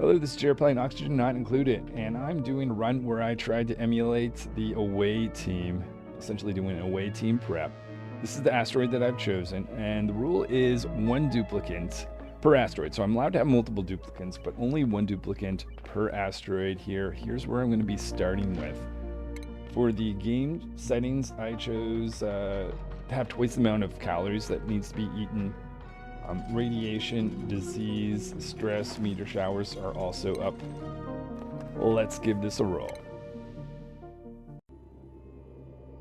Hello, this is Jared playing Oxygen Not Included, and I'm doing a run where I tried to emulate the away team, essentially doing an away team prep. This is the asteroid that I've chosen, and the rule is one duplicant per asteroid. So I'm allowed to have multiple duplicants, but only one duplicant per asteroid here. Here's where I'm going to be starting with. For the game settings, I chose to have twice the amount of calories that needs to be eaten. Radiation, disease, stress, meteor showers are also up. Let's give this a roll.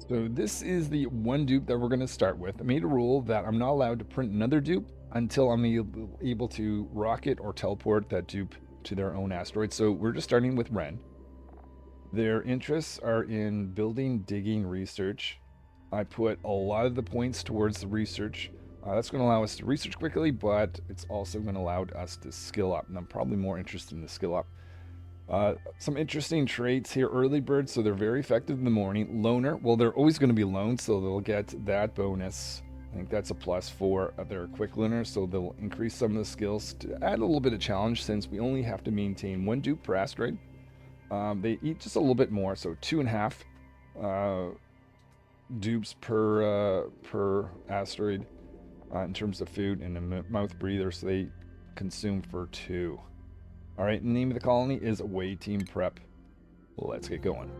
So this is the one dupe that we're going to start with. I made a rule that I'm not allowed to print another dupe until I'm able to rocket or teleport that dupe to their own asteroid. So we're just starting with Ren. Their interests are in building, digging, research. I put a lot of the points towards the research. That's going to allow us to research quickly, but it's also going to allow us to skill up, and I'm probably more interested in the skill up. Some interesting traits here. Early bird, so they're very effective in the morning. Loner, well, they're always going to be lone, so they'll get that bonus. I think that's a plus for their quick learner, so they'll increase some of the skills to add a little bit of challenge since we only have to maintain one dupe per asteroid. They eat just a little bit more, so 2.5 dupes per asteroid. In terms of food, and a mouth breather, so they consume for 2. All right, the name of the colony is Away Team Prep. Let's get going.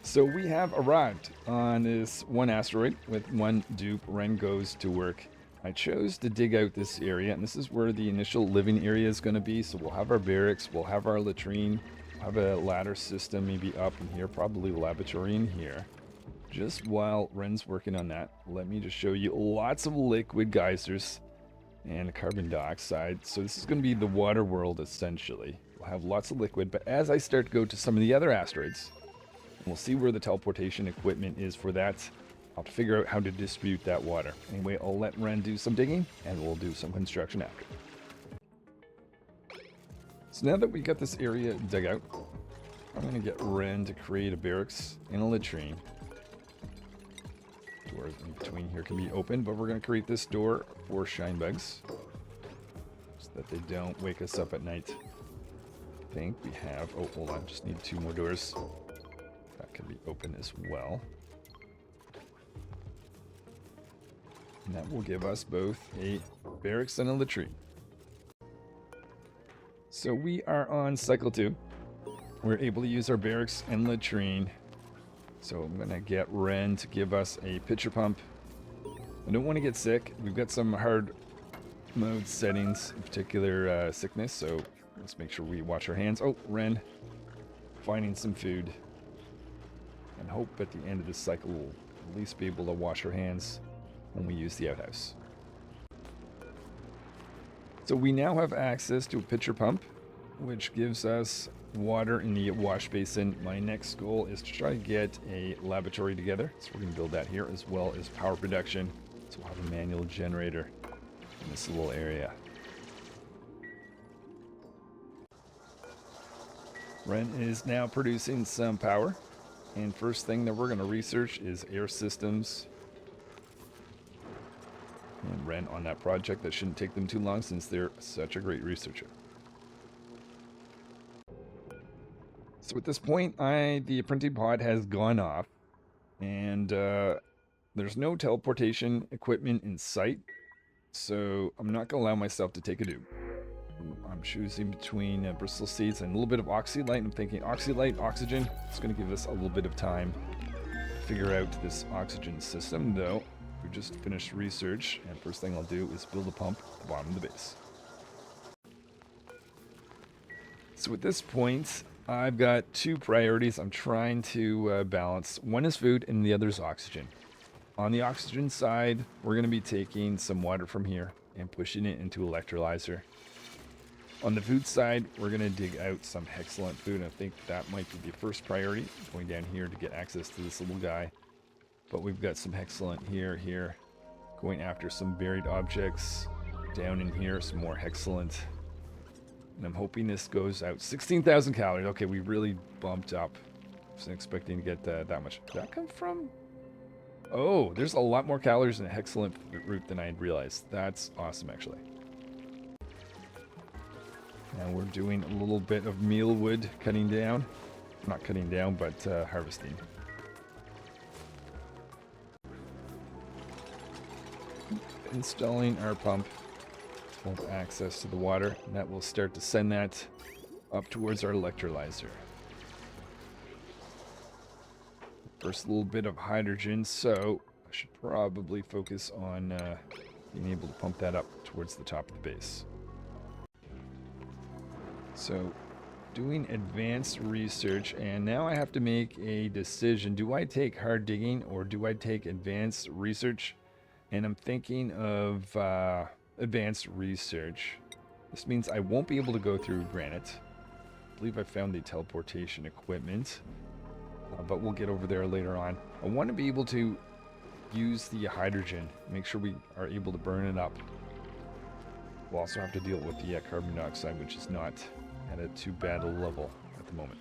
So we have arrived on this one asteroid with one dupe. Ren goes to work. I chose to dig out this area, and this is where the initial living area is going to be. So we'll have our barracks, we'll have our latrine, we'll have a ladder system maybe up in here, probably laboratory in here. Just while Ren's working on that, let me just show you lots of liquid geysers and carbon dioxide. So this is going to be the water world, essentially. We'll have lots of liquid, but as I start to go to some of the other asteroids, we'll see where the teleportation equipment is for that. I'll have to figure out how to distribute that water. Anyway, I'll let Ren do some digging, and we'll do some construction after. So now that we got this area dug out, I'm going to get Ren to create a barracks and a latrine. Doors in between here can be open, but we're going to create this door for shine bugs so that they don't wake us up at night. I think we have, oh, hold on, just need 2 more doors. That can be open as well. And that will give us both a barracks and a latrine. So we are on cycle 2. We're able to use our barracks and latrine. So I'm going to get Ren to give us a pitcher pump. I don't want to get sick. We've got some hard mode settings, in particular sickness, so let's make sure we wash our hands. Oh, Ren, finding some food. And hope at the end of this cycle we'll at least be able to wash our hands when we use the outhouse. So we now have access to a pitcher pump, which gives us water in the wash basin. My next goal is to try to get a laboratory together, so we're going to build that here, as well as power production. So we'll have a manual generator in this little area. Ren is now producing some power, and first thing that we're going to research is air systems. And Ren on that project. That shouldn't take them too long since they're such a great researcher. So at this point, the printing pod has gone off, and there's no teleportation equipment in sight, so I'm not going to allow myself to take a dupe. I'm choosing between Bristol seeds and a little bit of oxylite. I'm thinking oxylite, oxygen. It's going to give us a little bit of time to figure out this oxygen system, though. We just finished research, and first thing I'll do is build a pump at the bottom of the base. So at this point, I've got 2 priorities I'm trying to balance. One is food and the other is oxygen. On the oxygen side, we're going to be taking some water from here and pushing it into electrolyzer. On the food side, we're going to dig out some excellent food. I think that might be the first priority, going down here to get access to this little guy. But we've got some excellent here, going after some buried objects. Down in here, some more excellent. And I'm hoping this goes out. 16,000 calories. Okay, we really bumped up. I wasn't expecting to get that much. Did that come from? Oh, there's a lot more calories in a excellent root than I had realized. That's awesome, actually. And we're doing a little bit of mealwood cutting down. Not cutting down, but harvesting. Installing our pump will have access to the water, and that will start to send that up towards our electrolyzer. First little bit of hydrogen, so I should probably focus on being able to pump that up towards the top of the base. So, doing advanced research, and now I have to make a decision. Do I take hard digging or do I take advanced research? And I'm thinking of advanced research. This means I won't be able to go through granite. I believe I found the teleportation equipment, but we'll get over there later on. I want to be able to use the hydrogen, make sure we are able to burn it up. We'll also have to deal with the carbon dioxide, which is not at a too bad a level at the moment.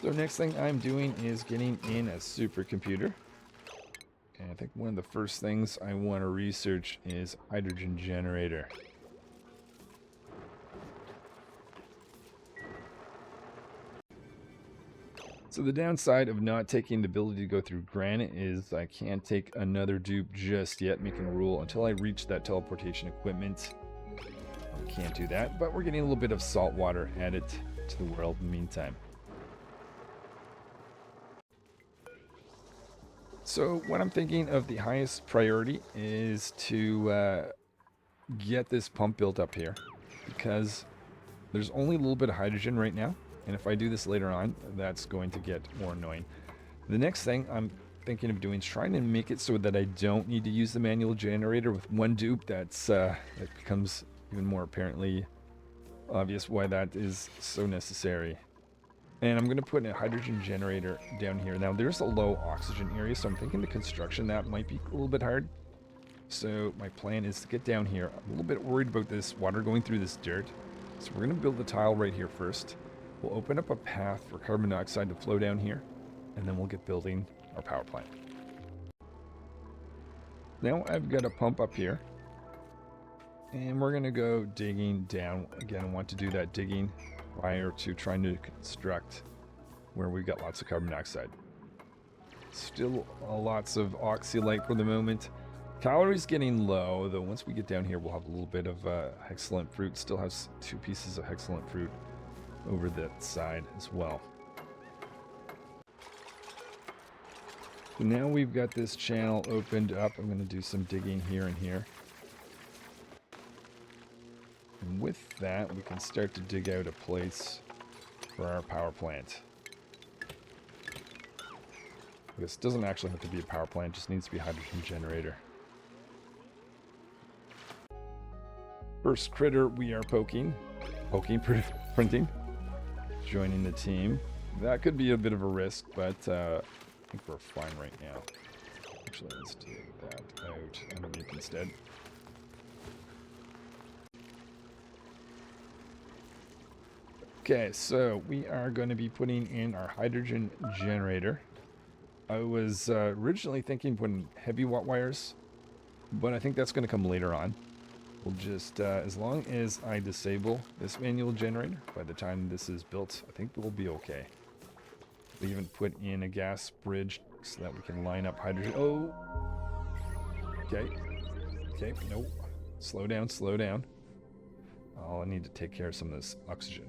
So next thing I'm doing is getting in a supercomputer. And I think one of the first things I want to research is hydrogen generator. So the downside of not taking the ability to go through granite is I can't take another dupe just yet, making a rule until I reach that teleportation equipment. I can't do that, but we're getting a little bit of salt water added to the world in the meantime. So what I'm thinking of the highest priority is to get this pump built up here, because there's only a little bit of hydrogen right now, and if I do this later on, that's going to get more annoying. The next thing I'm thinking of doing is trying to make it so that I don't need to use the manual generator with one dupe. That becomes even more apparently obvious why that is so necessary. And I'm going to put a hydrogen generator down here. Now, there's a low oxygen area, so I'm thinking the construction, that might be a little bit hard. So my plan is to get down here. I'm a little bit worried about this water going through this dirt. So we're going to build the tile right here first. We'll open up a path for carbon dioxide to flow down here, and then we'll get building our power plant. Now I've got a pump up here, and we're going to go digging down. Again, I want to do that digging prior to trying to construct where we've got lots of carbon dioxide. Still lots of oxylite for the moment. Calories getting low, though once we get down here we'll have a little bit of excellent fruit. Still have 2 pieces of excellent fruit over that side as well. So now we've got this channel opened up. I'm going to do some digging here and here. And with that, we can start to dig out a place for our power plant. This doesn't actually have to be a power plant, just needs to be a hydrogen generator. First critter we are printing, joining the team. That could be a bit of a risk, but I think we're fine right now. Actually, let's dig that out underneath instead. Okay, so we are going to be putting in our hydrogen generator. I was originally thinking putting heavy watt wires, but I think that's going to come later on. We'll just, as long as I disable this manual generator, by the time this is built, I think we'll be okay. We even put in a gas bridge so that we can line up hydrogen. Oh! Okay. Okay, nope. Slow down, slow down. Oh, I need to take care of some of this oxygen.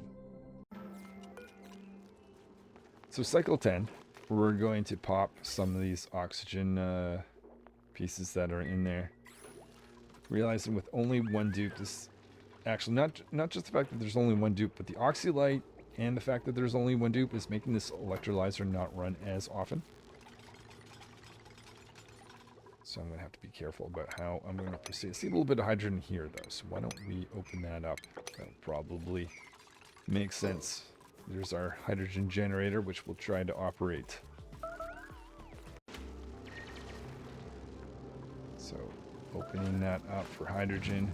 So cycle 10, we're going to pop some of these oxygen pieces that are in there. Realizing with only one dupe, this actually not just the fact that there's only one dupe, but the oxylite and the fact that there's only one dupe is making this electrolyzer not run as often. So I'm going to have to be careful about how I'm going to proceed. I see a little bit of hydrogen here though, so why don't we open that up? That'll probably make sense. There's our hydrogen generator, which we'll try to operate. So, opening that up for hydrogen.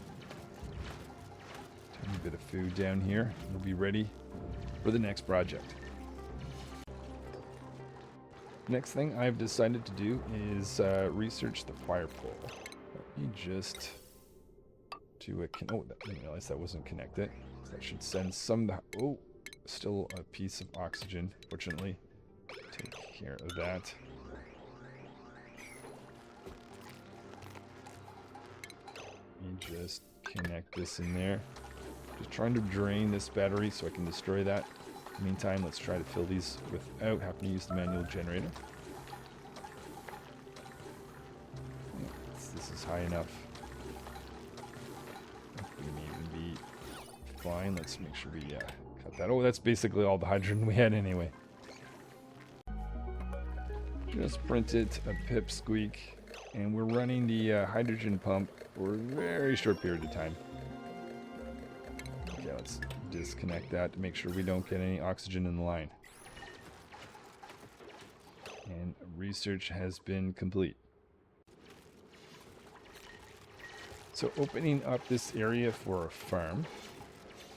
Tiny bit of food down here. We'll be ready for the next project. Next thing I've decided to do is research the fire pole. Let me just to oh, I didn't realize that wasn't connected. So that should send some. Oh, still a piece of oxygen. Fortunately, take care of that. Let me just connect this in there. Just trying to drain this battery so I can destroy that. In the meantime, let's try to fill these without having to use the manual generator. This is high enough. We may even be fine. Let's make sure we cut that. Oh, that's basically all the hydrogen we had anyway. Just printed a pipsqueak, and we're running the hydrogen pump for a very short period of time. Okay, let's disconnect that to make sure we don't get any oxygen in the line. And research has been complete. So opening up this area for a farm.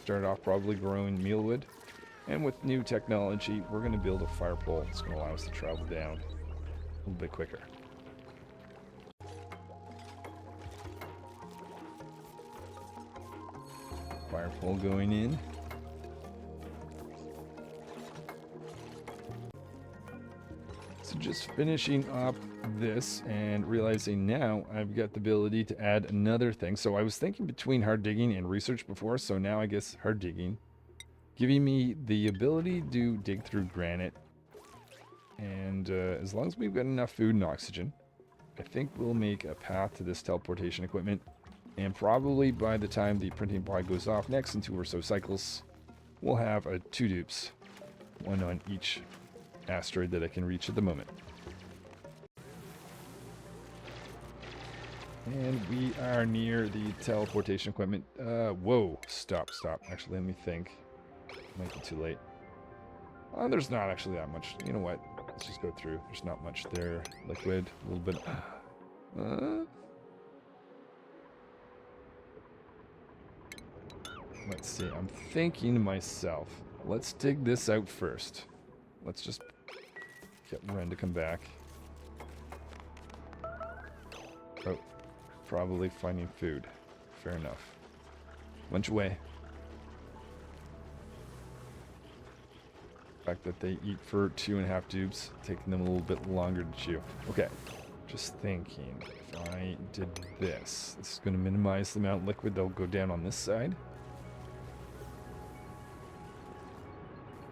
Start off probably growing mealwood. And with new technology, we're going to build a fire pole that's going to allow us to travel down a little bit quicker. Fire pole going in. So just finishing up this and realizing now I've got the ability to add another thing. So I was thinking between hard digging and research before, so now I guess hard digging, giving me the ability to dig through granite. And as long as we've got enough food and oxygen, I think we'll make a path to this teleportation equipment. And probably by the time the printing pod goes off next in 2 or so cycles, we'll have 2 dupes, one on each asteroid that I can reach at the moment. And we are near the teleportation equipment. Whoa, stop. Actually, let me think. Might be too late. There's not actually that much. You know what? Let's just go through. There's not much there. Liquid, a little bit. Let's see. I'm thinking to myself, let's dig this out first. Let's just get Ren to come back. Oh, probably finding food. Fair enough. Lunch away. The fact that they eat for 2.5 dupes, taking them a little bit longer to chew. Okay, just thinking, if I did this is going to minimize the amount of liquid that'll go down on this side.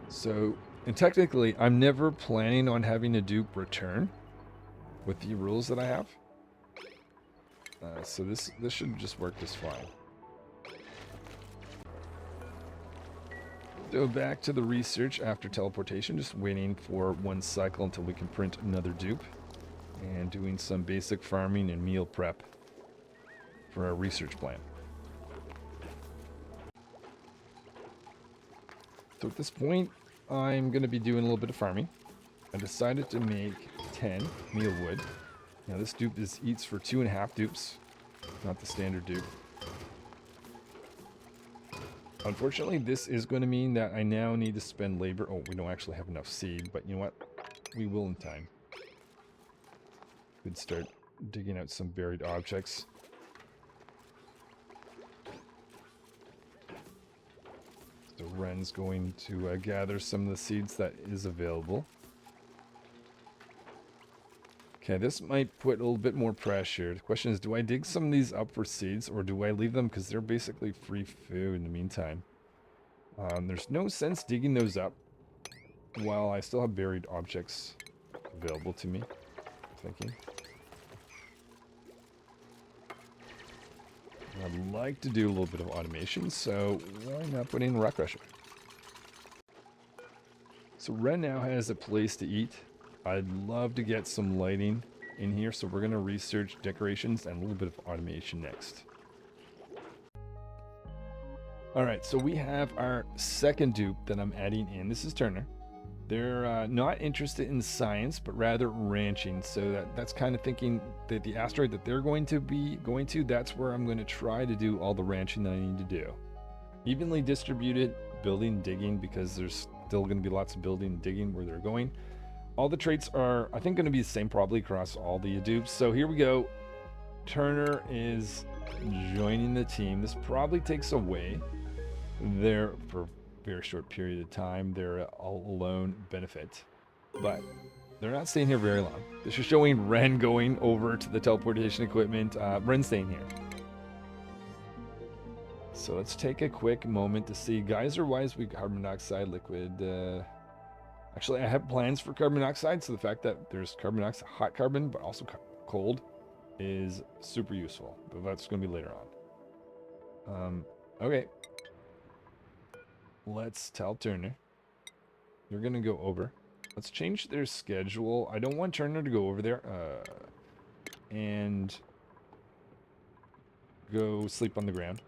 So, and technically, I'm never planning on having a dupe return with the rules that I have. So this should just work just fine. So back to the research after teleportation, just waiting for 1 cycle until we can print another dupe. And doing some basic farming and meal prep for our research plan. So at this point, I'm going to be doing a little bit of farming. I decided to make 10 mealwood. Now this dupe eats for 2.5 dupes, not the standard dupe. Unfortunately, this is going to mean that I now need to spend labor. Oh, we don't actually have enough seed, but you know what? We will in time. Could start digging out some buried objects. So Ren's going to gather some of the seeds that is available. Okay, this might put a little bit more pressure. The question is, do I dig some of these up for seeds, or do I leave them because they're basically free food in the meantime? There's no sense digging those up while I still have buried objects available to me, I'm thinking. I'd like to do a little bit of automation, so why not put in rock crusher? So Ren now has a place to eat. I'd love to get some lighting in here, so we're going to research decorations and a little bit of automation next. Alright, so we have our second dupe that I'm adding in. This is Turner. They're not interested in science, but rather ranching. So that's kind of thinking that the asteroid that they're going to, that's where I'm going to try to do all the ranching that I need to do. Evenly distributed, building, digging, because there's still going to be lots of building and digging where they're going. All the traits are, I think, going to be the same probably across all the dupes. So here we go. Turner is joining the team. This probably takes away their, for a very short period of time, their all-alone benefit. But they're not staying here very long. This is showing Ren going over to the teleportation equipment. Ren's staying here. So let's take a quick moment to see. Geyser-wise, we carbon dioxide, liquid. Actually, I have plans for carbon dioxide, so the fact that there's carbon dioxide, hot carbon, but also cold, is super useful. But that's going to be later on. Okay. Let's tell Turner. You're going to go over. Let's change their schedule. I don't want Turner to go over there. And go sleep on the ground.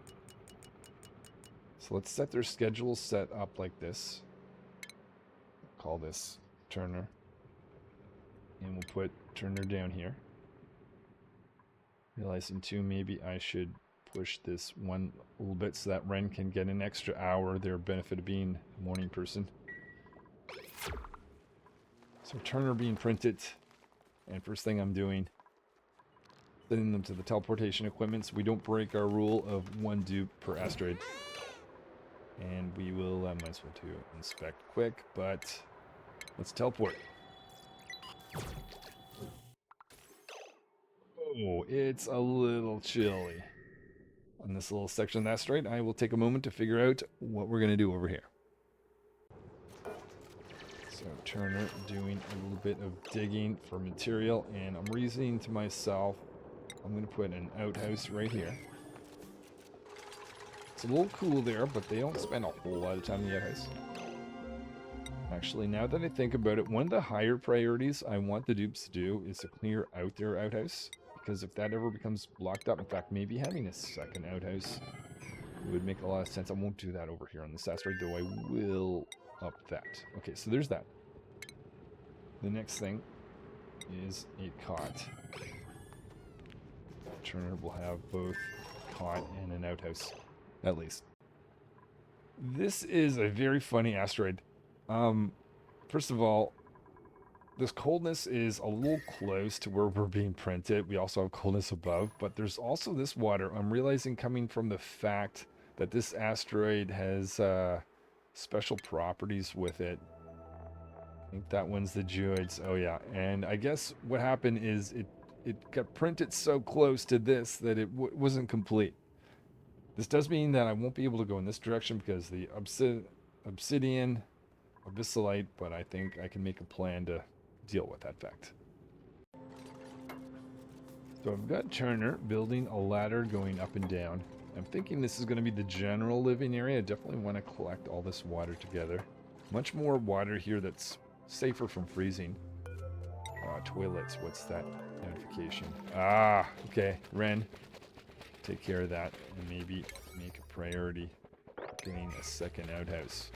So let's set their schedule set up like this. Call this Turner. And we'll put Turner down here. Realizing too, maybe I should push this one a little bit so that Ren can get an extra hour, their benefit of being a morning person. So Turner being printed, and first thing I'm doing, sending them to the teleportation equipment so we don't break our rule of 1 dupe per asteroid. And we will, might as well to inspect quick, but let's teleport. Oh, it's a little chilly on this little section of the asteroid. I will take a moment to figure out what we're going to do over here. So Turner doing a little bit of digging for material, and I'm reasoning to myself, I'm going to put an outhouse right here. It's a little cool there, but they don't spend a whole lot of time in the outhouse. Actually, now that I think about it, one of the higher priorities I want the dupes to do is to clear out their outhouse. Because if that ever becomes blocked up, in fact, maybe having a second outhouse would make a lot of sense. I won't do that over here on this asteroid, though I will up that. Okay, so there's that. The next thing is a cot. Turner will have both cot and an outhouse. At least. This is a very funny asteroid. First of all, this coldness is a little close to where we're being printed. We also have coldness above, but there's also this water. I'm realizing coming from the fact that this asteroid has special properties with it. I think that one's the geoids. Oh yeah, and I guess what happened is it got printed so close to this that it wasn't complete. This does mean that I won't be able to go in this direction because the obsidian, abyssalite, but I think I can make a plan to deal with that fact. So I've got Turner building a ladder going up and down. I'm thinking this is going to be the general living area. I definitely want to collect all this water together. Much more water here that's safer from freezing. Toilets, what's that notification? Ah, okay, Ren. Take care of that and maybe make a priority getting a second outhouse.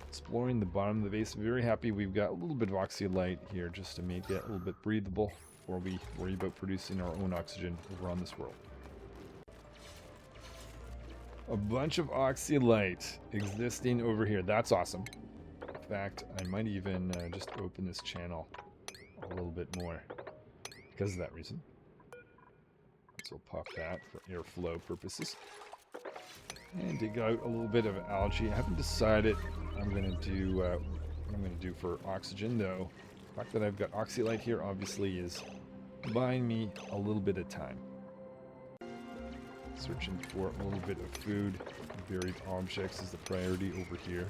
Exploring the bottom of the base. Very happy we've got a little bit of oxylite here just to make it a little bit breathable before we worry about producing our own oxygen over on this world. A bunch of oxylite existing over here. That's awesome. In fact, I might even just open this channel a little bit more because of that reason. So we'll pop that for airflow purposes. And dig out a little bit of algae. I haven't decided I'm going to do what I'm going to do for oxygen, though. The fact that I've got oxylite here obviously is buying me a little bit of time. Searching for a little bit of food. Buried objects is the priority over here.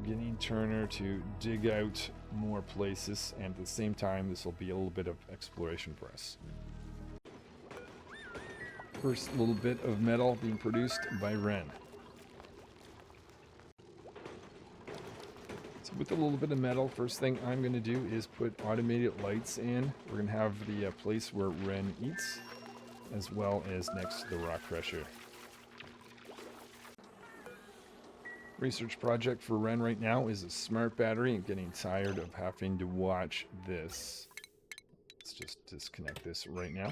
Beginning Turner to dig out more places, and at the same time this will be a little bit of exploration for us. First little bit of metal being produced by Ren. So with a little bit of metal, first thing I'm going to do is put automated lights in. We're going to have the place where Ren eats, as well as next to the rock crusher. Research project for Ren right now is a smart battery. I'm getting tired of having to watch this. Let's just disconnect this right now.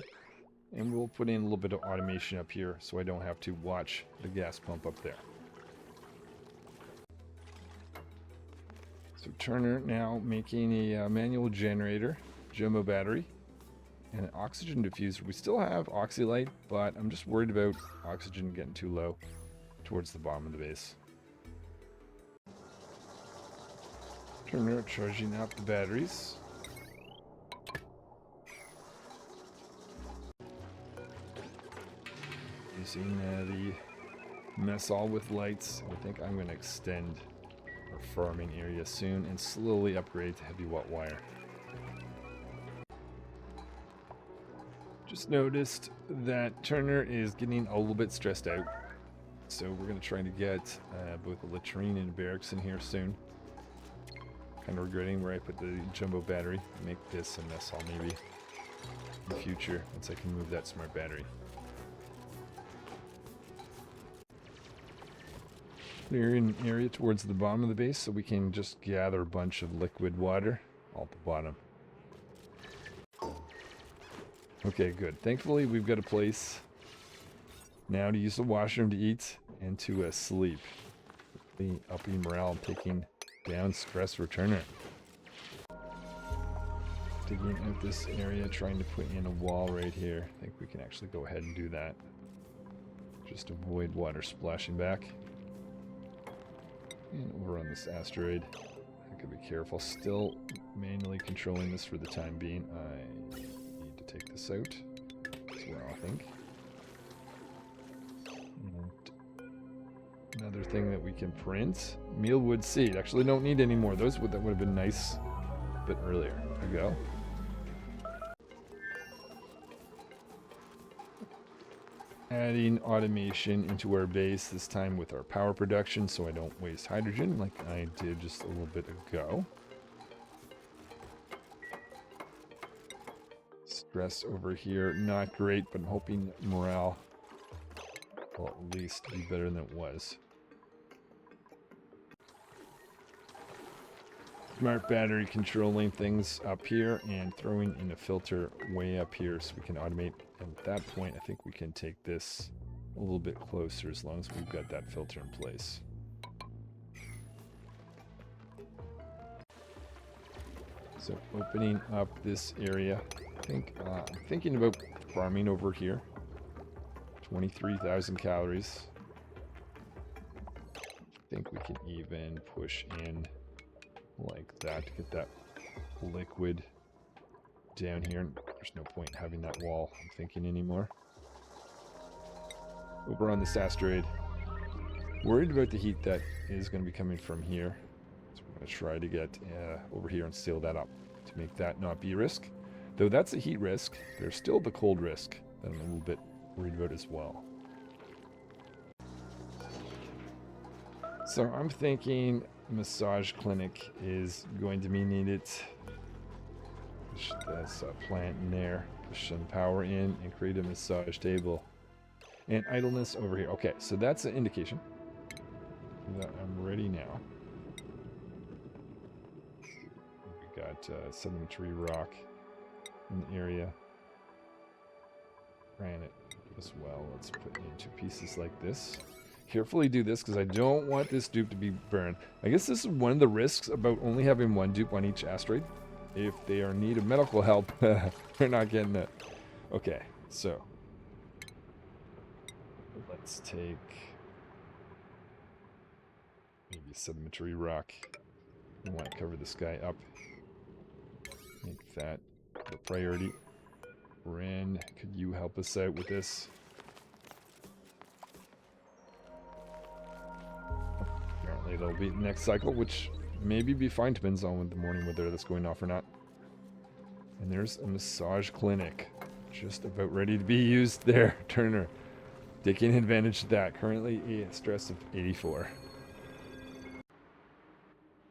And we'll put in a little bit of automation up here so I don't have to watch the gas pump up there. So Turner now making a manual generator, jumbo battery, and an oxygen diffuser. We still have oxylite, but I'm just worried about oxygen getting too low towards the bottom of the base. Turner charging up the batteries. Using the mess all with lights. I think I'm going to extend our farming area soon and slowly upgrade to heavy watt wire. Just noticed that Turner is getting a little bit stressed out. So we're going to try to get both a latrine and a barracks in here soon. Kind of regretting where I put the jumbo battery. Make this a mess hall maybe in the future once I can move that smart battery. Clear an area towards the bottom of the base so we can just gather a bunch of liquid water all at the bottom. Okay, good. Thankfully, we've got a place now to use the washroom to eat and to sleep. Upping morale and taking down stress returner. Digging out this area, trying to put in a wall right here. I think we can actually go ahead and do that. Just avoid water splashing back. And over on this asteroid, I gotta be careful. Still manually controlling this for the time being. I need to take this out as well, I think. And another thing that we can print, mealwood seed. Actually, don't need any more. That would have been nice a bit earlier. There we go. Adding automation into our base, this time with our power production so I don't waste hydrogen like I did just a little bit ago. Stress over here, not great, but I'm hoping morale will at least be better than it was. Smart battery controlling things up here and throwing in a filter way up here so we can automate. And at that point, I think we can take this a little bit closer as long as we've got that filter in place. So opening up this area, I think I'm thinking about farming over here. 23,000 calories. I think we can even push in like that to get that liquid down here. There's no point in having that wall, I'm thinking, anymore. Over on this asteroid, worried about the heat that is going to be coming from here. So we're going to try to get over here and seal that up to make that not be a risk. Though that's a heat risk, there's still the cold risk that I'm a little bit worried about as well. So I'm thinking massage clinic is going to be needed. Push this plant in there, push some power in, and create a massage table. And idleness over here. Okay, so that's an indication that I'm ready now. We got sedimentary rock in the area. Granite as well. Let's put it into pieces like this. Carefully do this because I don't want this dupe to be burned. I guess this is one of the risks about only having one dupe on each asteroid. If they are in need of medical help, they're not getting it. Okay, so let's take maybe sedimentary rock. We want to cover this guy up. Make that the priority. Ren, could you help us out with this? Apparently that'll be the next cycle, which maybe be fine, depends on the morning whether that's going off or not. And there's a massage clinic just about ready to be used there. Turner taking advantage of that. Currently a stress of 84.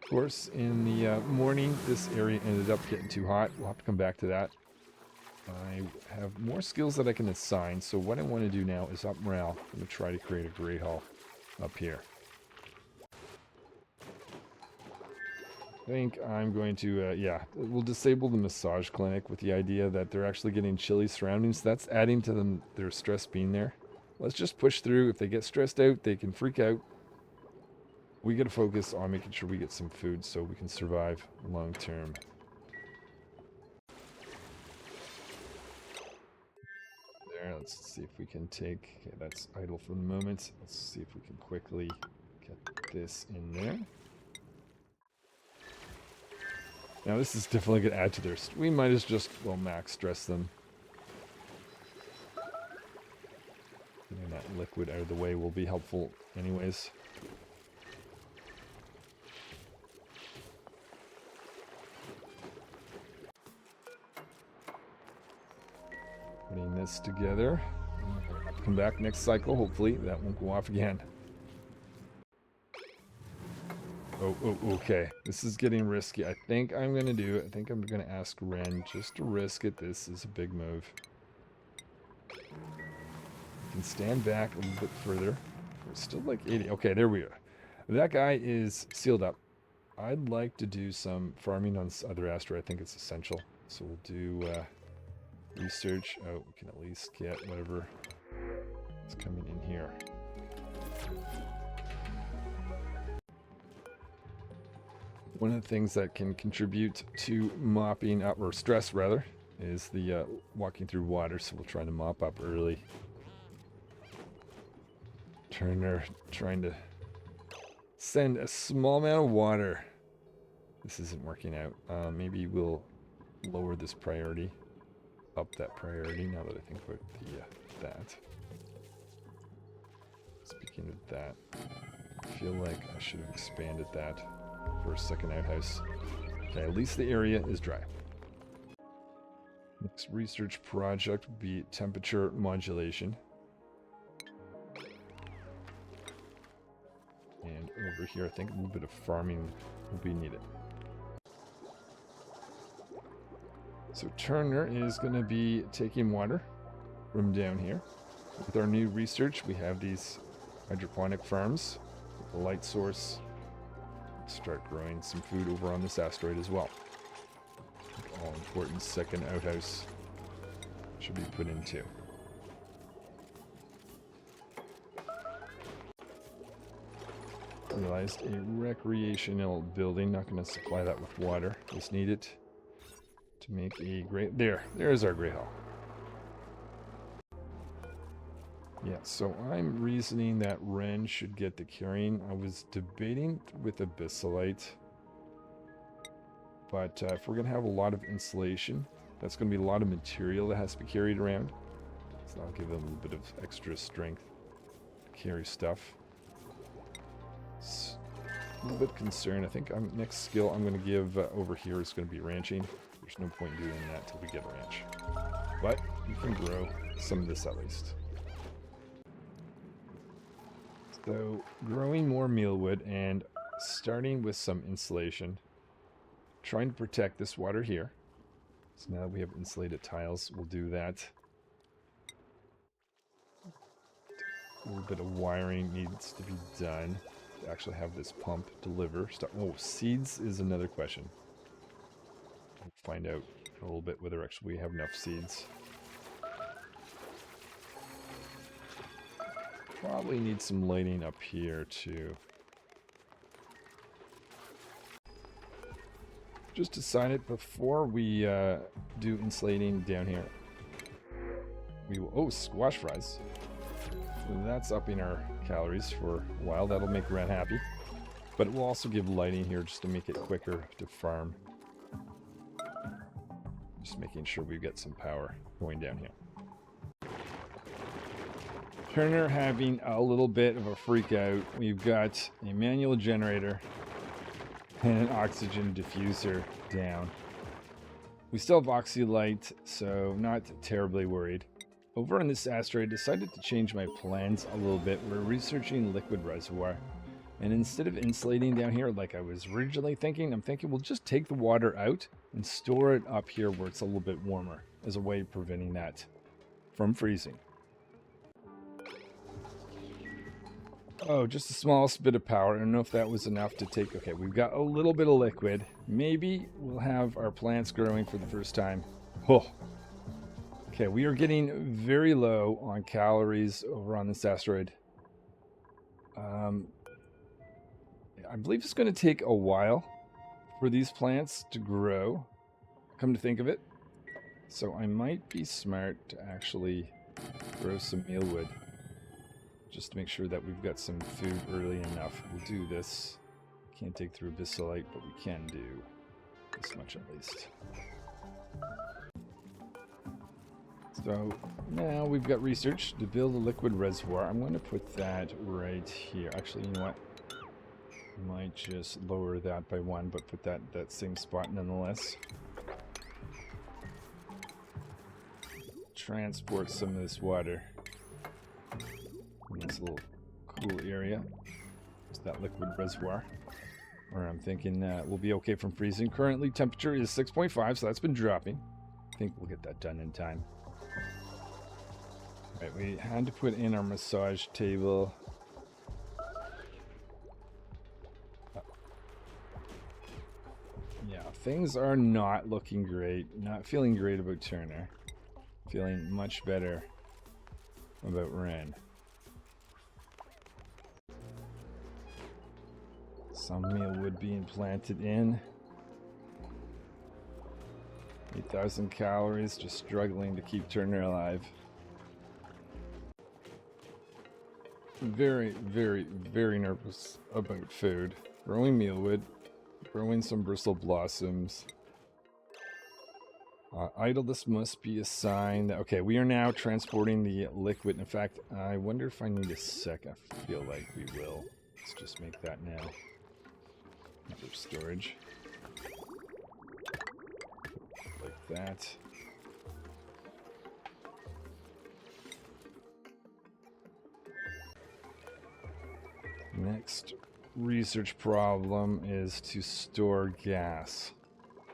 Of course, in the morning, this area ended up getting too hot. We'll have to come back to that. I have more skills that I can assign, so what I want to do now is up morale. I'm going to try to create a great hall up here. I think I'm going to, yeah, we'll disable the massage clinic with the idea that they're actually getting chilly surroundings. That's adding to them, their stress being there. Let's just push through. If they get stressed out, they can freak out. We got to focus on making sure we get some food so we can survive long term. There, let's see if we can take... Okay, that's idle for the moment. Let's see if we can quickly get this in there. Now this is definitely going to add to their... We might as just, well, max stress them. Getting that liquid out of the way will be helpful anyways. Putting this together. Come back next cycle, hopefully. That won't go off again. Oh, okay. This is getting risky. I think I'm going to do it. I think I'm going to ask Ren just to risk it. This is a big move. I can stand back a little bit further. We're still like 80. Okay, there we are. That guy is sealed up. I'd like to do some farming on this other asteroid. I think it's essential. So we'll do research. Oh, we can at least get whatever is coming in here. One of the things that can contribute to mopping up, or stress rather, is the walking through water, so we'll try to mop up early. Turner trying to send a small amount of water. This isn't working out. Maybe we'll lower this priority, up that priority, now that I think about that. Speaking of that, I feel like I should have expanded that for a second outhouse. Okay, at least the area is dry. Next research project would be temperature modulation. And over here, I think a little bit of farming will be needed. So Turner is going to be taking water from down here. With our new research, we have these hydroponic farms with a light source. Start growing some food over on this asteroid as well. All important second outhouse should be put in too. Realized a recreational building, not going to supply that with water. Just need it to make a great... There's our Grey Hall. Yeah, so I'm reasoning that Ren should get the carrying. I was debating with Abyssalite. But if we're going to have a lot of insulation, that's going to be a lot of material that has to be carried around. So that'll give them a little bit of extra strength to carry stuff. It's a little bit concerned. I think next skill I'm going to give over here is going to be ranching. There's no point doing that till we get a ranch. But we can grow some of this at least. So, growing more mealwood and starting with some insulation. Trying to protect this water here. So now that we have insulated tiles, we'll do that. A little bit of wiring needs to be done to actually have this pump deliver stuff. Oh, seeds is another question. We'll find out in a little bit whether actually we have enough seeds. Probably need some lighting up here too. Just decided before we do insulating down here, we will, oh, squash fries. So that's upping our calories for a while. That'll make Ren happy. But it will also give lighting here just to make it quicker to farm. Just making sure we get some power going down here. Turner having a little bit of a freak out. We've got a manual generator and an oxygen diffuser down. We still have oxylite, so not terribly worried. Over on this asteroid, decided to change my plans a little bit. We're researching liquid reservoir. And instead of insulating down here like I was originally thinking, I'm thinking we'll just take the water out and store it up here where it's a little bit warmer as a way of preventing that from freezing. Oh, just the smallest bit of power. I don't know if that was enough to take... Okay, we've got a little bit of liquid. Maybe we'll have our plants growing for the first time. Oh. Okay, we are getting very low on calories over on this asteroid. I believe it's going to take a while for these plants to grow, come to think of it. So I might be smart to actually grow some mealwood, just to make sure that we've got some food early enough. We'll do this. Can't take through abyssalite, but we can do this much at least. So now we've got research to build a liquid reservoir. I'm going to put that right here. Actually, you know what? I might just lower that by 1, but put that same spot nonetheless. Transport some of this water in this little cool area. It's that liquid reservoir, where I'm thinking we'll be okay from freezing. Currently, temperature is 6.5, so that's been dropping. I think we'll get that done in time. Right, we had to put in our massage table. Yeah, things are not looking great. Not feeling great about Turner. Feeling much better about Ren. Some mealwood being planted in. 8,000 calories, just struggling to keep Turner alive. Very, very, very nervous about food. Growing mealwood, growing some bristle blossoms. Idleness must be a sign that, okay, we are now transporting the liquid. In fact, I wonder if I need a sec. I feel like we will. Let's just make that now. Another storage. Like that. Next research problem is to store gas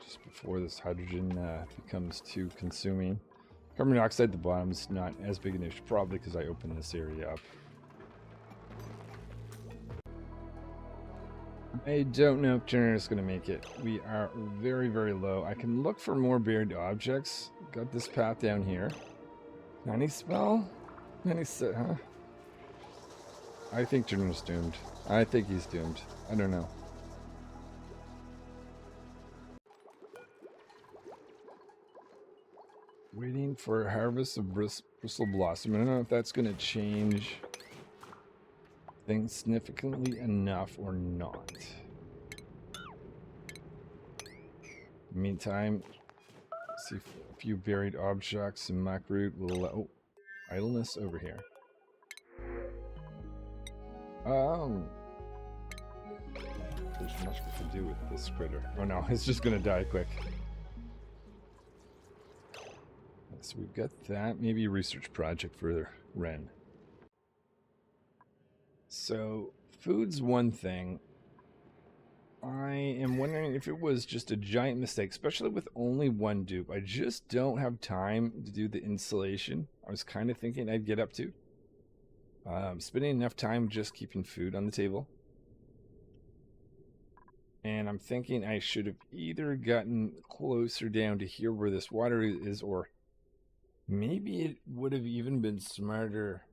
just before this hydrogen becomes too consuming. Carbon dioxide at the bottom is not as big an issue, probably because I opened this area up. I don't know if Turner is going to make it. We are very, very low. I can look for more buried objects. Got this path down here. Nanny spell? Nanny set, huh? I think Turner's doomed. I think he's doomed. I don't know. Waiting for a harvest of bristle blossom. I don't know if that's going to change things significantly enough or not. Meantime, see a few buried objects, some muck root, little idleness over here. There's much we can do with this critter. Oh no, it's just gonna die quick. So we've got that. Maybe a research project for Ren. So, food's one thing. I am wondering if it was just a giant mistake, especially with only one dupe. I just don't have time to do the installation I was kind of thinking I'd get up to. Spending enough time just keeping food on the table. And I'm thinking I should have either gotten closer down to here where this water is, or maybe it would have even been smarter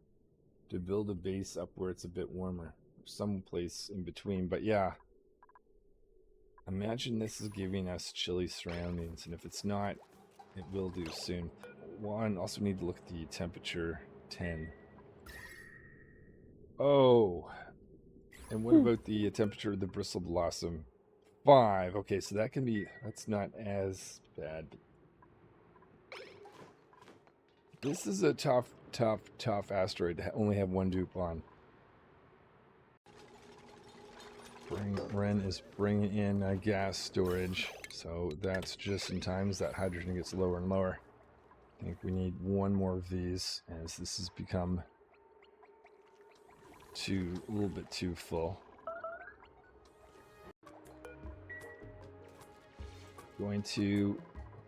to build a base up where it's a bit warmer. Someplace in between. But yeah, imagine this is giving us chilly surroundings. And if it's not, it will do soon. One, also need to look at the temperature. 10. Oh. And what about the temperature of the bristle blossom? 5. Okay, so that can be, that's not as bad. This is a tough asteroid to only have one dupe on. Ren is bringing in gas storage, so that's just in time as that hydrogen gets lower and lower. I think we need one more of these, as this has become a little bit too full. Going to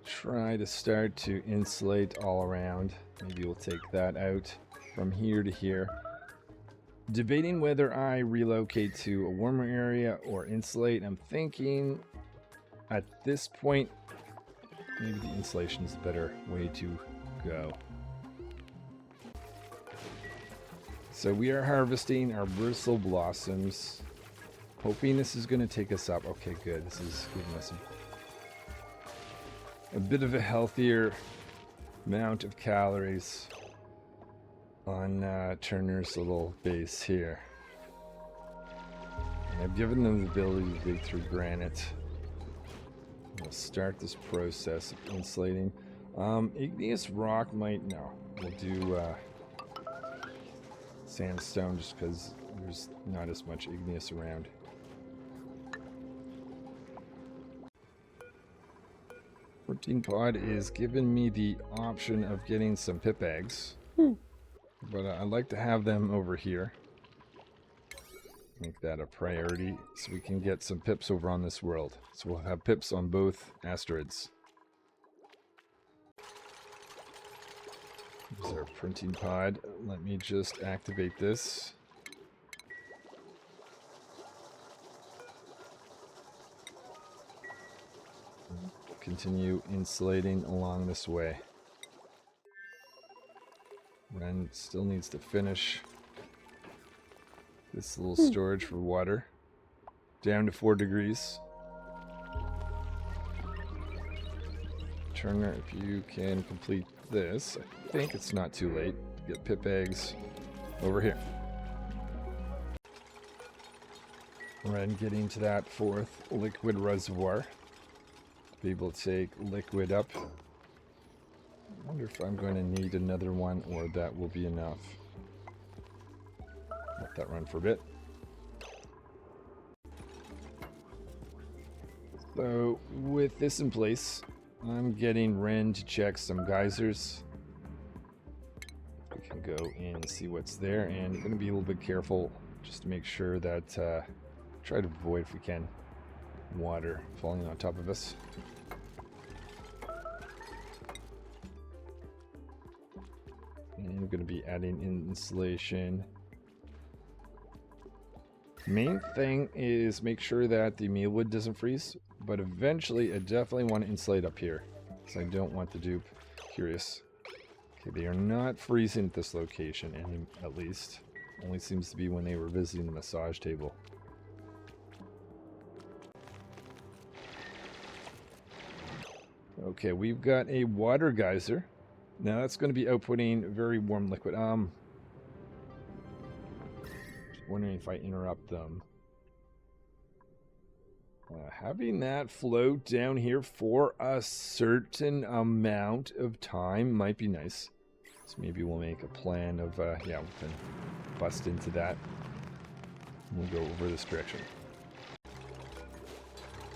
try to start to insulate all around. Maybe we'll take that out from here to here. Debating whether I relocate to a warmer area or insulate. I'm thinking at this point, maybe the insulation is a better way to go. So we are harvesting our bristle blossoms. Hoping this is going to take us up. Okay, good. This is giving us a bit of a healthier amount of calories on Turner's little base here. And I've given them the ability to dig through granite. We'll start this process of insulating. Igneous rock might, no. We'll do sandstone just because there's not as much igneous around. Protein pod is giving me the option of getting some pip eggs. But I'd like to have them over here. Make that a priority so we can get some pips over on this world. So we'll have pips on both asteroids. There's our printing pod. Let me just activate this. Continue insulating along this way. Ren still needs to finish this little storage for water. Down to 4 degrees. Turner, if you can complete this, I think it's not too late to get pip eggs over here. Ren getting to that 4th liquid reservoir. Be able to take liquid up. I wonder if I'm going to need another one or that will be enough. Let that run for a bit. So with this in place, I'm getting Ren to check some geysers. We can go in and see what's there, and I'm going to be a little bit careful just to make sure that try to avoid, if we can, water falling on top of us. And I'm going to be adding insulation. Main thing is make sure that the mealwood doesn't freeze, but eventually I definitely want to insulate up here because I don't want the dupe curious. Okay, they are not freezing at this location, at least. Only seems to be when they were visiting the massage table. Okay, we've got a water geyser. Now that's going to be outputting very warm liquid. Wondering if I interrupt them. Having that float down here for a certain amount of time might be nice. So maybe we'll make a plan of, yeah, we can bust into that. We'll go over this direction.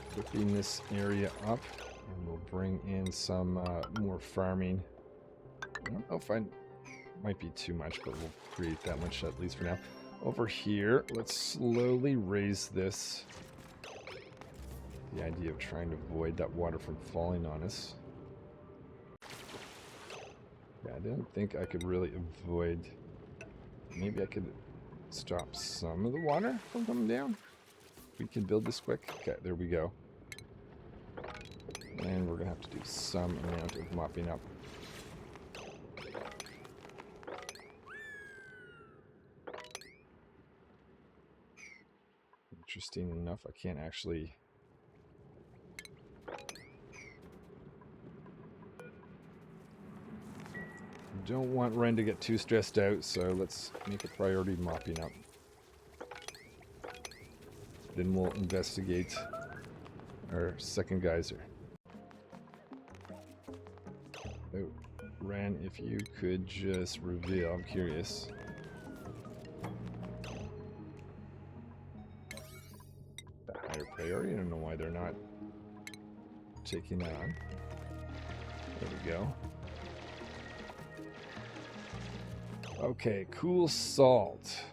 Flipping this area up, and we'll bring in some more farming. I don't know if I might be too much, but we'll create that much at least for now. Over here, let's slowly raise this. The idea of trying to avoid that water from falling on us. Yeah, I didn't think I could really avoid. Maybe I could stop some of the water from coming down. We can build this quick. Okay, there we go. And we're gonna have to do some amount of mopping up. Interesting enough, I can't actually... Don't want Ren to get too stressed out, so let's make a priority mopping up. Then we'll investigate our second geyser. Oh, Ren, if you could just reveal, I'm curious. The higher priority, I don't know why they're not taking that on. There we go. Okay, cool salt.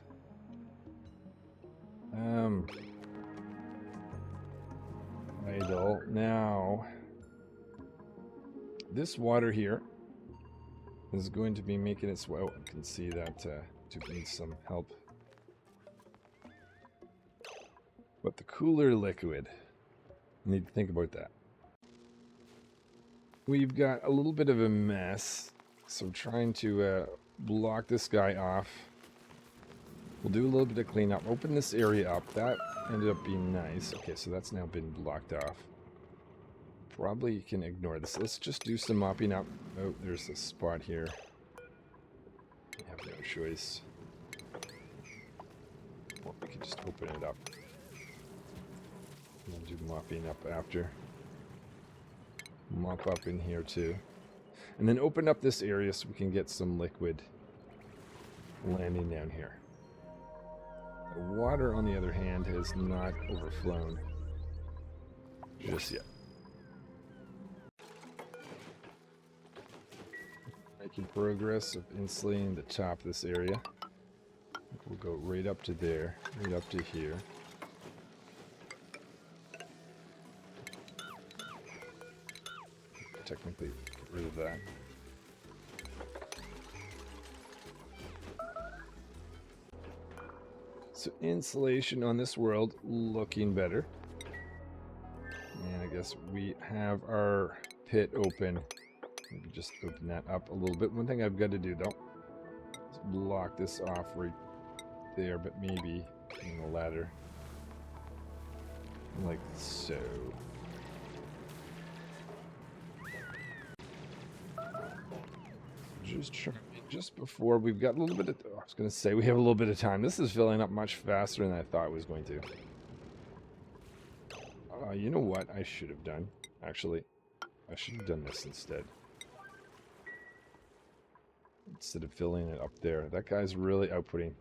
Idle. Now, this water here is going to be making its way. Oh, you can see that Dupe needs some help. But the cooler liquid, I need to think about that. We've got a little bit of a mess, so I'm trying to block this guy off. We'll do a little bit of cleanup. Open this area up. That ended up being nice. Okay, so that's now been blocked off. Probably can ignore this. Let's just do some mopping up. Oh, there's a spot here. We have no choice. Or we can just open it up. We'll do mopping up after. Mop up in here too. And then open up this area so we can get some liquid landing down here. The water, on the other hand, has not overflown just yet. Making progress of insulating the top of this area. We'll go right up to there, right up to here. Technically, get rid of that. So insulation on this world looking better. And I guess we have our pit open. Maybe just open that up a little bit. One thing I've got to do though is block this off right there, but maybe in the ladder. Like so. Just trying. Just before we've got a little bit of, I was going to say we have a little bit of time. This is filling up much faster than I thought it was going to. You know what I should have done? Actually, I should have done this instead. Instead of filling it up there. That guy's really outputting.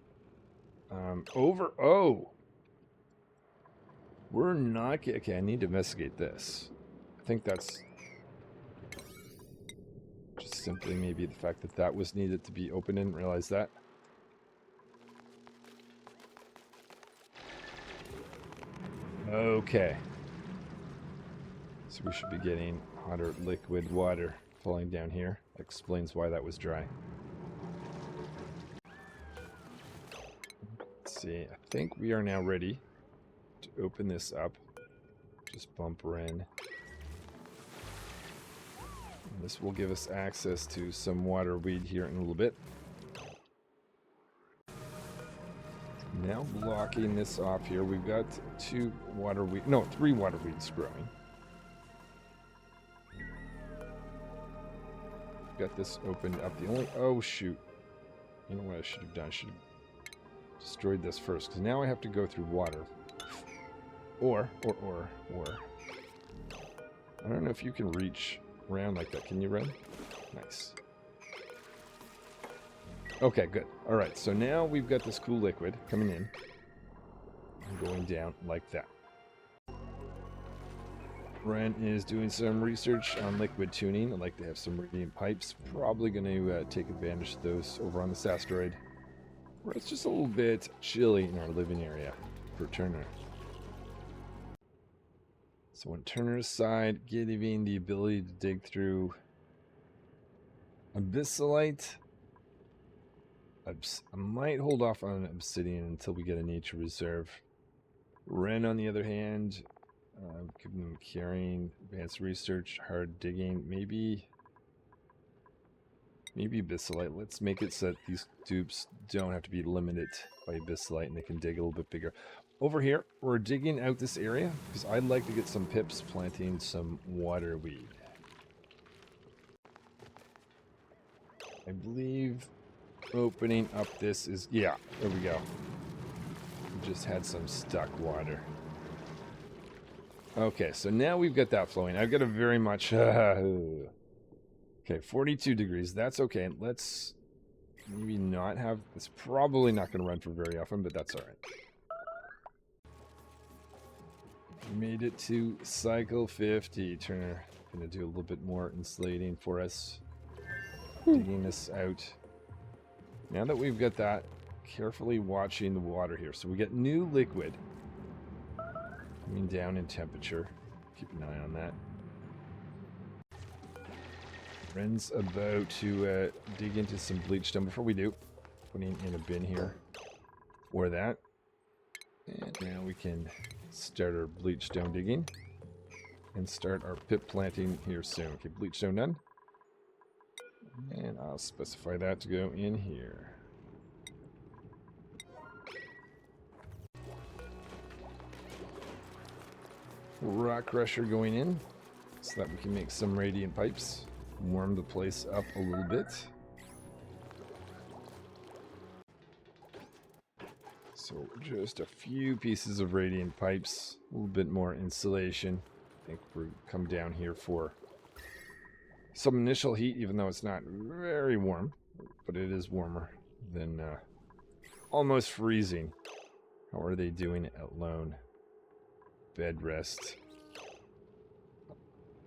Oh! We're not... Okay, I need to investigate this. I think that's... just simply maybe the fact that that was needed to be open. Didn't realize that. Okay. So we should be getting hotter liquid water falling down here. That explains why that was dry. Let's see. I think we are now ready to open this up. Just bump her in. This will give us access to some water weed here in a little bit. Now blocking this off here, we've got three water weeds growing. Got this opened up. Oh shoot. You know what I should have done? I should have destroyed this first, because now I have to go through water. Or. I don't know if you can reach around like that. Can you run? Nice. Okay, good. Alright, so now we've got this cool liquid coming in and going down like that. Ren is doing some research on liquid tuning. I'd like to have some radiant pipes. Probably going to take advantage of those over on this asteroid, where it's just a little bit chilly in our living area for Turner. So on Turner's side, giving the ability to dig through abyssalite. I might hold off on obsidian until we get a nature reserve. Ren, on the other hand, giving them carrying, advanced research, hard digging, maybe abyssalite. Let's make it so that these dupes don't have to be limited by abyssalite and they can dig a little bit bigger. Over here, we're digging out this area because I'd like to get some pips planting some water weed. I believe opening up this is... yeah, there we go. We just had some stuck water. Okay, so now we've got that flowing. I've got a very much... okay, 42 degrees. That's okay. Let's maybe not have... it's probably not going to run for very often, but that's all right. Made it to cycle 50. Turner going to do a little bit more insulating for us. Digging this out. Now that we've got that, carefully watching the water here. So we get new liquid coming down in temperature. Keep an eye on that. Ren's about to dig into some bleach stone. Before we do, putting in a bin here for that. And now we can start our bleach stone digging and start our pit planting here soon. Okay, bleach stone done. And I'll specify that to go in here. rock crusher going in so that we can make some radiant pipes. Warm the place up a little bit. So just a few pieces of radiant pipes, a little bit more insulation. I think we'll come down here for some initial heat, even though it's not very warm, but it is warmer than almost freezing. How are they doing it alone? Bed rest.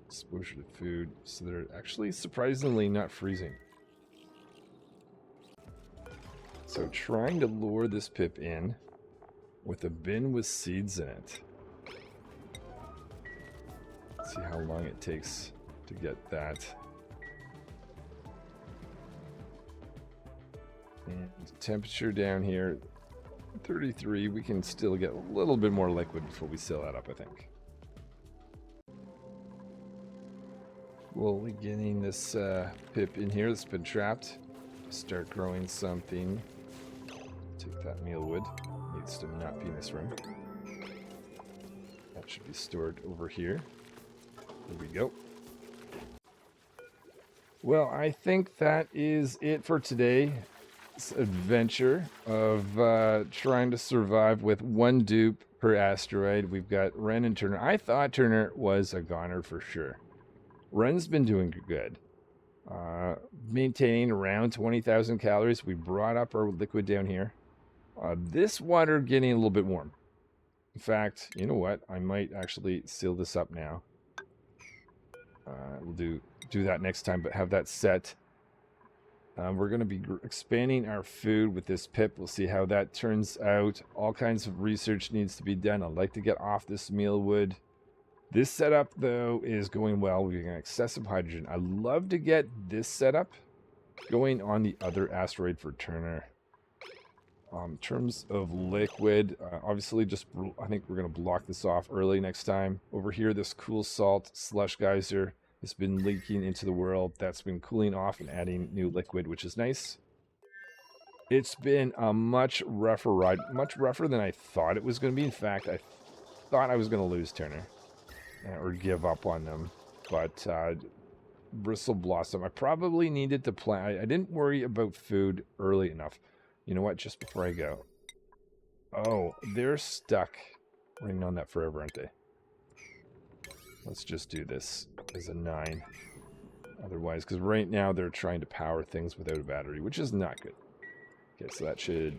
Exposure to food. So they're actually surprisingly not freezing. So trying to lure this pip in with a bin with seeds in it. Let's see how long it takes to get that. And temperature down here, 33. We can still get a little bit more liquid before we seal that up, I think. Slowly getting this pip in here that's been trapped. Start growing something. Take that mealwood. Needs to not be in this room. That should be stored over here. There we go. Well, I think that is it for today's adventure of trying to survive with one dupe per asteroid. We've got Ren and Turner. I thought Turner was a goner for sure. Ren's been doing good. Maintaining around 20,000 calories. We brought up our liquid down here. This water getting a little bit warm. In fact, you know what? I might actually seal this up now. We'll do that next time, but have that set. We're going to be expanding our food with this pip. We'll see how that turns out. All kinds of research needs to be done. I'd like to get off this mealwood. This setup, though, is going well. We're getting excessive hydrogen. I'd love to get this setup going on the other asteroid for Turner. In terms of liquid, obviously I think we're going to block this off early next time. Over here, this cool salt slush geyser has been leaking into the world. That's been cooling off and adding new liquid, which is nice. It's been a much rougher ride, much rougher than I thought it was going to be. In fact, I thought I was going to lose Turner or give up on them. But Bristle Blossom, I probably needed to plant. I didn't worry about food early enough. You know what? Just before I go. Oh, they're stuck waiting on that forever, aren't they? Let's just do this as a 9. Otherwise, because right now they're trying to power things without a battery, which is not good. Okay, so that should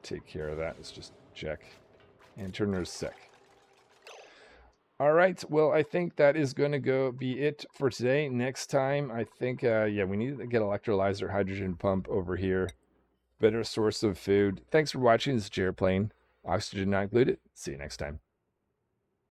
take care of that. Let's just check. And Turner's sick. All right, well, I think that is going to be it for today. Next time, I think, yeah, we need to get electrolyzer hydrogen pump over here. Better source of food. Thanks for watching. This is Jared playing Oxygen Not Included. See you next time.